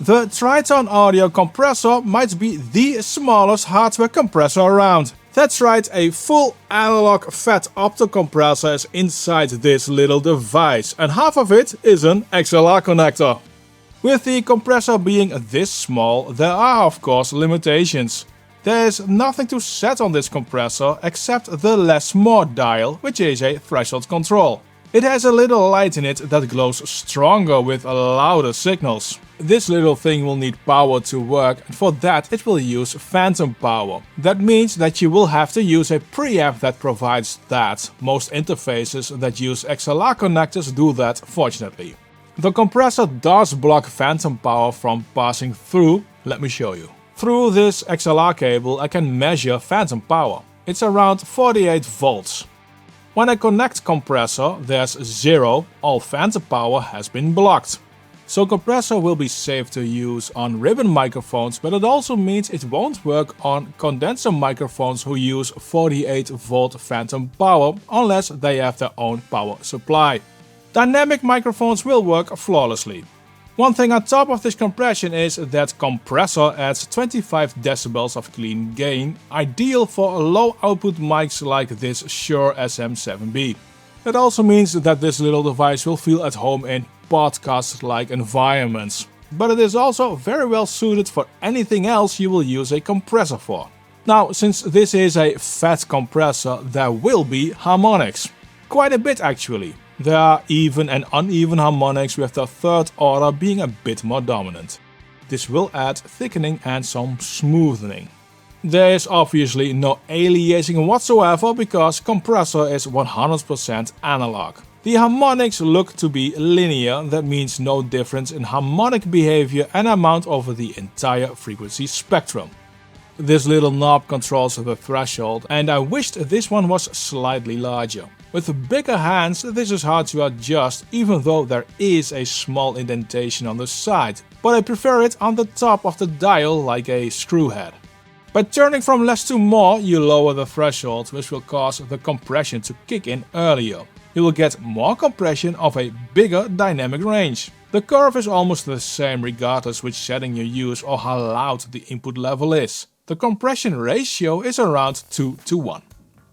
The Triton Audio Kompressor might be the smallest hardware compressor around. That's right, a full analog FET-OPTO compressor is inside this little device, and half of it is an XLR connector. With the compressor being this small, there are of course limitations. There is nothing to set on this compressor except the less more dial, which is a threshold control. It has a little light in it that glows stronger with louder signals. This little thing will need power to work, and for that it will use phantom power. That means that you will have to use a preamp that provides that. Most interfaces that use XLR connectors do that, fortunately. The compressor does block phantom power from passing through. Let me show you. Through this XLR cable I can measure phantom power. It's around 48 volts. When I connect compressor, there's 0, all phantom power has been blocked. So compressor will be safe to use on ribbon microphones, but it also means it won't work on condenser microphones who use 48 volt phantom power unless they have their own power supply. Dynamic microphones will work flawlessly. One thing on top of this compression is that compressor adds 25 decibels of clean gain, ideal for low output mics like this Shure SM7B. That also means that this little device will feel at home in podcast-like environments. But it is also very well suited for anything else you will use a compressor for. Now, since this is a FET compressor, there will be harmonics. Quite a bit actually. There are even and uneven harmonics, with the third order being a bit more dominant. This will add thickening and some smoothening. There is obviously no aliasing whatsoever because compressor is 100% analog. The harmonics look to be linear, that means no difference in harmonic behavior and amount over the entire frequency spectrum. This little knob controls the threshold, and I wished this one was slightly larger. With bigger hands this is hard to adjust, even though there is a small indentation on the side, but I prefer it on the top of the dial like a screw head. By turning from less to more, you lower the threshold, which will cause the compression to kick in earlier. You will get more compression of a bigger dynamic range. The curve is almost the same regardless which setting you use or how loud the input level is. The compression ratio is around 2:1.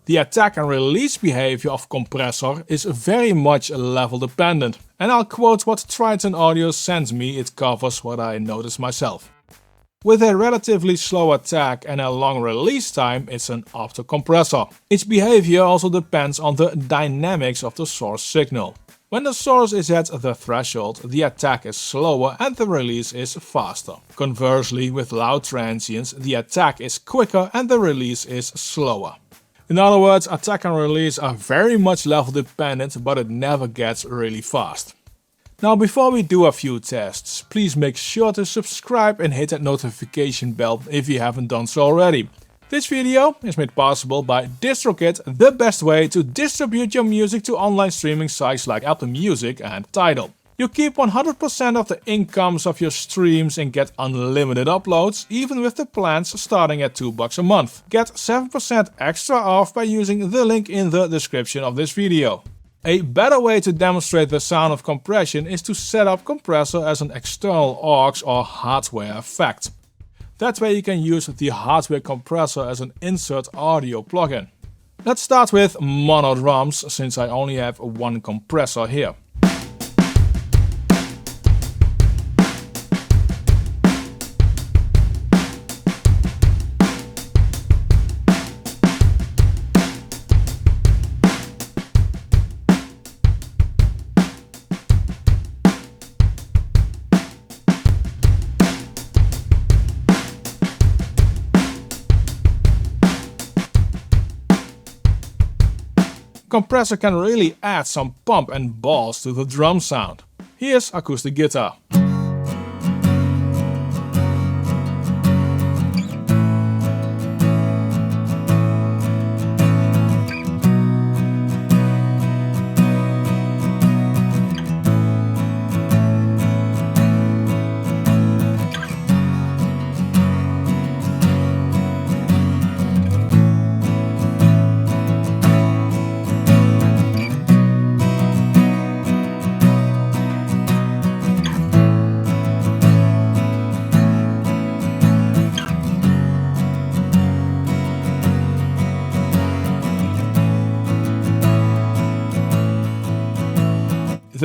The attack and release behavior of compressor is very much level dependent, and I'll quote what Triton Audio sends me, it covers what I noticed myself. With a relatively slow attack and a long release time, it's an opto compressor. Its behavior also depends on the dynamics of the source signal. When the source is at the threshold, the attack is slower and the release is faster. Conversely, with loud transients, the attack is quicker and the release is slower. In other words, attack and release are very much level dependent, but it never gets really fast. Now, before we do a few tests, please make sure to subscribe and hit that notification bell if you haven't done so already. This video is made possible by DistroKid, the best way to distribute your music to online streaming sites like Apple Music and Tidal. You keep 100% of the incomes of your streams and get unlimited uploads, even with the plans starting at $2 a month. Get 7% extra off by using the link in the description of this video. A better way to demonstrate the sound of compression is to set up compressor as an external aux or hardware effect. That way you can use the hardware compressor as an insert audio plugin. Let's start with mono drums, since I only have one compressor here. Compressor can really add some pump and balls to the drum sound. Here's acoustic guitar.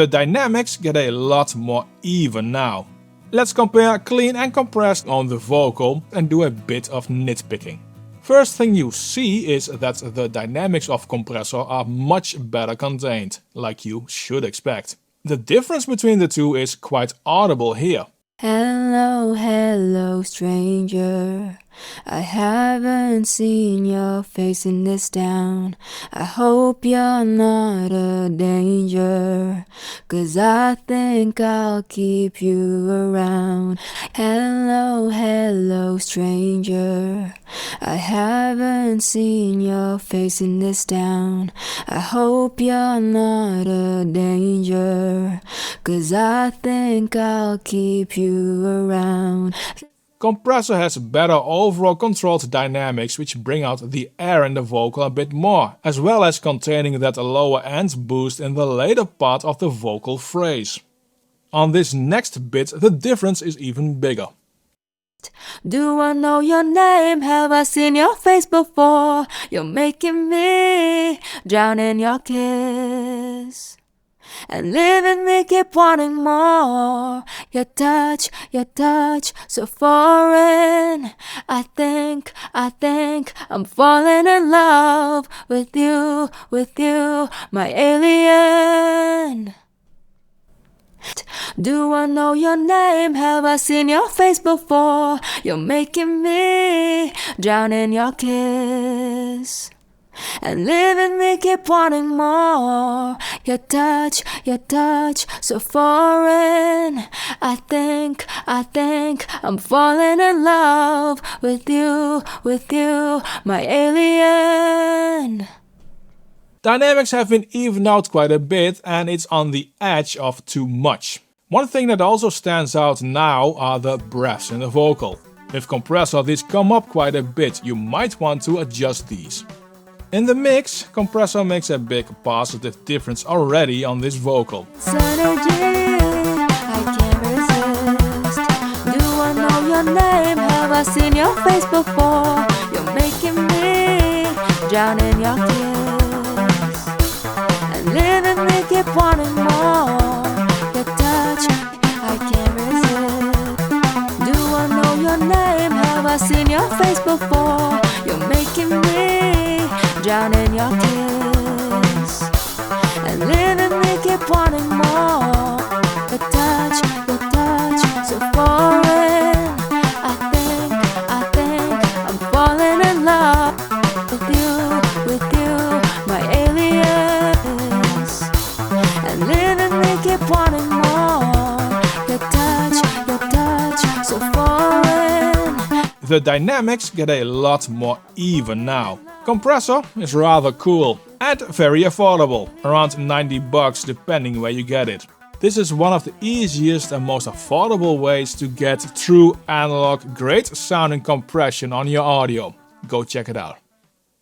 The dynamics get a lot more even now. Let's compare clean and compressed on the vocal and do a bit of nitpicking. First thing you see is that the dynamics of Compressor are much better contained, like you should expect. The difference between the two is quite audible here. Hello, hello, stranger. I haven't seen your face in this town. I hope you're not a danger, 'cause I think I'll keep you around. Hello, hello, stranger. I haven't seen your face in this town. I hope you're not a danger, 'cause I think I'll keep you around. Compressor has better overall controlled dynamics which bring out the air in the vocal a bit more, as well as containing that lower end boost in the later part of the vocal phrase. On this next bit the difference is even bigger. Do I know your name? Have I seen your face before? You're making me drown in your kiss, and leaving me keep wanting more. Your touch, so foreign. I think I'm falling in love with you, my alien. Do I know your name? Have I seen your face before? You're making me drown in your kiss, and leaving me keep wanting more. Your touch, so foreign. I think I'm falling in love with you, my alien. Dynamics have been evened out quite a bit and it's on the edge of too much. One thing that also stands out now are the breaths in the vocal. With Compressor these come up quite a bit, you might want to adjust these. In the mix, Compressor makes a big positive difference already on this vocal. Synergy, I can't resist. Do I know your name? Have I seen your face before? You're making me drown in your kiss, and leaving me keep wanting more. Your touch, I can't resist. Do I know your name? Have I seen your face before? You're making me drown in your kiss, and leaving me keep wanting more. Your touch, so foreign. I think I'm falling in love with you, my aliens, and leaving me keep wanting more. Your touch, so foreign. The dynamics get a lot more even now. Compressor is rather cool and very affordable, around 90 bucks depending where you get it. This is one of the easiest and most affordable ways to get true analog great sounding compression on your audio. Go check it out.